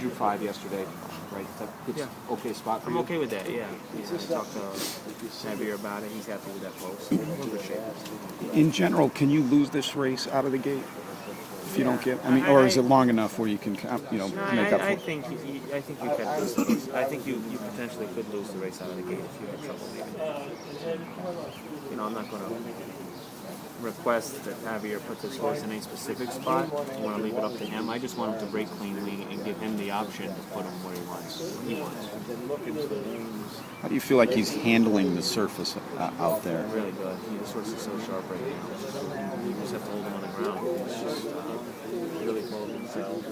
drew 5 yesterday, right? It's okay spot for you? I'm okay with that, yeah. I talked to Javier about it. He's happy with that post. We're in good shape. In general, can you lose this race out of the gate if you don't get? I mean, or is it long enough where you can, make up for I it? think you could lose the race. I think you potentially could lose the race out of the gate if you had trouble leaving. I'm not going to request that Javier put this horse in a specific spot. I want to leave it up to him. I just want him to break cleanly and give him the option to put him where he wants. How do you feel like he's handling the surface out there? Really good. This horse is so sharp right now. You just have to hold him on the ground. It's just really full of himself.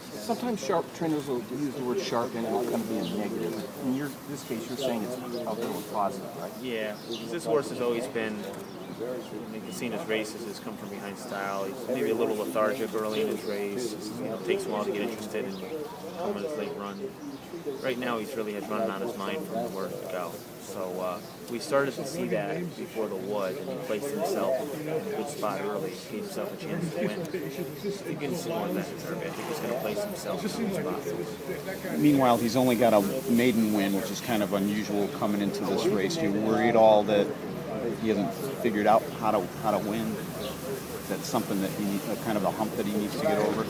Sometimes sharp trainers will use the word sharp and it'll kind of be a negative. In this case, you're saying it's a little positive, right? Yeah. This horse has always been, you can see in his races, has come from behind style. He's maybe a little lethargic early in his race. It takes a while to get interested in coming his late run. Right now, he's really had running on his mind from where to go. So we started to see that before the Wood, and he placed himself in a good spot early, gave himself a chance to win. I think he's see more of that in Derby. I think he's going to place himself in a good spot. Meanwhile, he's only got a maiden win, which is kind of unusual coming into this race. You worried all that he hasn't figured out how to win? That's something that he needs, kind of a hump that he needs to get over?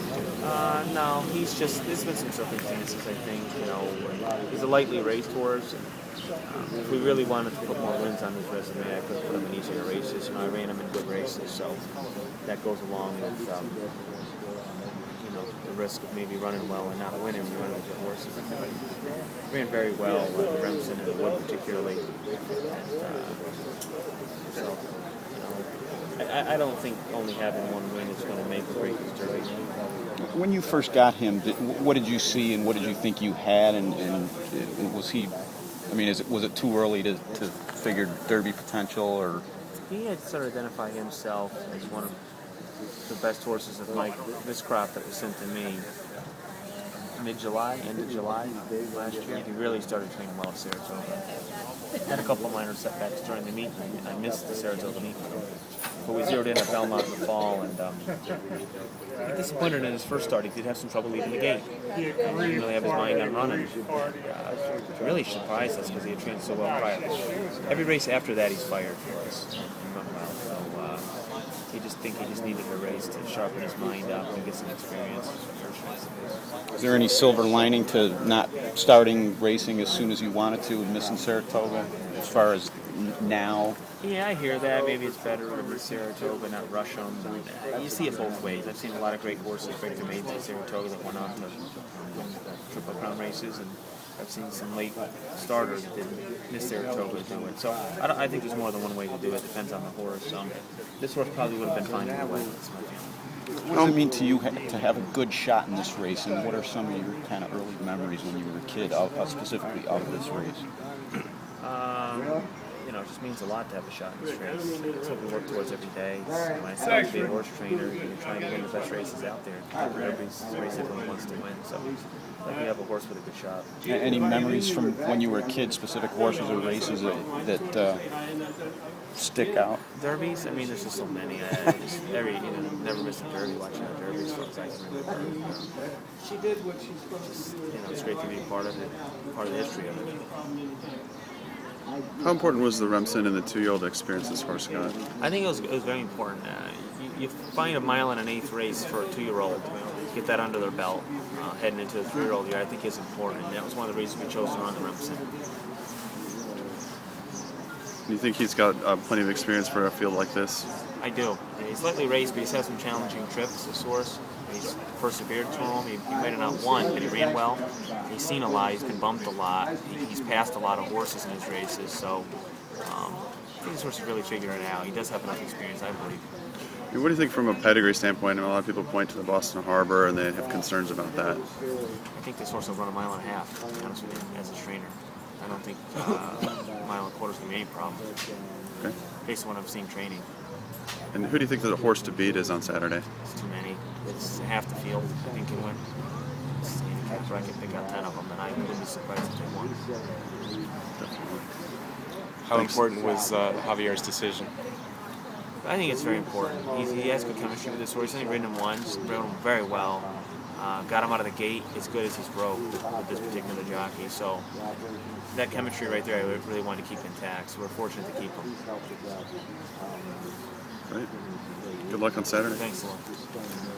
No, there's been some circumstances, I think. He's a lightly raced horse. If we really wanted to put more wins on his resume, I could put him in easier races. I ran him in good races, so that goes along with, the risk of maybe running well and not winning. You run with good horses. He ran very well, Remsen and the Wood particularly. I don't think only having one win is going to make or break his Derby. When you first got him, what did you see and what did you think you had? And was he? I mean, was it too early to figure Derby potential? Or he had sort of identified himself as one of the best horses of this crop that was sent to me mid-July, end of July last year. He really started training well at Saratoga. Had a couple of minor setbacks during the meet. I missed the Saratoga meet. But we zeroed in at Belmont in the fall, and disappointed in his first start. He did have some trouble leaving the gate. He didn't really have his mind on running. It really surprised us because he had trained so well prior. Every race after that, he's fired for us and run well. So he just needed a race to sharpen his mind up and get some experience. Is there any silver lining to not starting racing as soon as you wanted to and missing Saratoga as far as now? Yeah, I hear that. Maybe it's better to miss Saratoga, not rush them. You see it both ways. I've seen a lot of great horses break their maidens at Saratoga that went on to win Triple Crown races, and I've seen some late starters that didn't miss Saratoga to do it. So I think there's more than one way to do it. Depends on the horse. This horse probably would have been fine either way. That's my feeling. What does it mean to you to have a good shot in this race, and what are some of your kind of early memories when you were a kid, specifically of this race? It just means a lot to have a shot in this race. It's what we work towards every day. Myself, being a horse trainer, you're trying to win the best races out there. Everybody's race everyone wants to win, so I think we have a horse with a good shot. Any memories from when you were a kid, specific horses or races that stick out? Derbies? I mean, there's just so many. Never missed a derby watching a derby as far as I can remember. It's great to be part of it, part of the history of it. How important was the Remsen and the 2-year-old experience this horse got? I think it was very important. You find a mile and an eighth race for a 2-year-old. Get that under their belt, heading into the 3-year-old year, I think is important. And that was one of the reasons we chose to run the Remsen. You think he's got plenty of experience for a field like this? I do. He's lightly raced, but he's had some challenging trips, this horse. He's persevered through them. He might have not won, but he ran well. He's seen a lot. He's been bumped a lot. He's passed a lot of horses in his races. So I think this horse is really figuring it out. He does have enough experience, I believe. And what do you think from a pedigree standpoint? A lot of people point to the Boston Harbor, and they have concerns about that. I think this horse will run a mile and a half, to be honest with you, as a trainer. I don't think a mile and a quarter is going to be any problem. Okay. Based on what I've seen training. And who do you think the horse to beat is on Saturday? It's too many. It's half the field, I think, can win. If I can pick out 10 of them, then I wouldn't be surprised if they won. Definitely. How important was Javier's decision? I think it's very important. He has good chemistry with this horse. He's only ridden him once, ridden him very well. got him out of the gate as good as he's rode with this particular jockey. So that chemistry right there, I really wanted to keep intact. So we're fortunate to keep him. Great. Good luck on Saturday. Thanks a lot.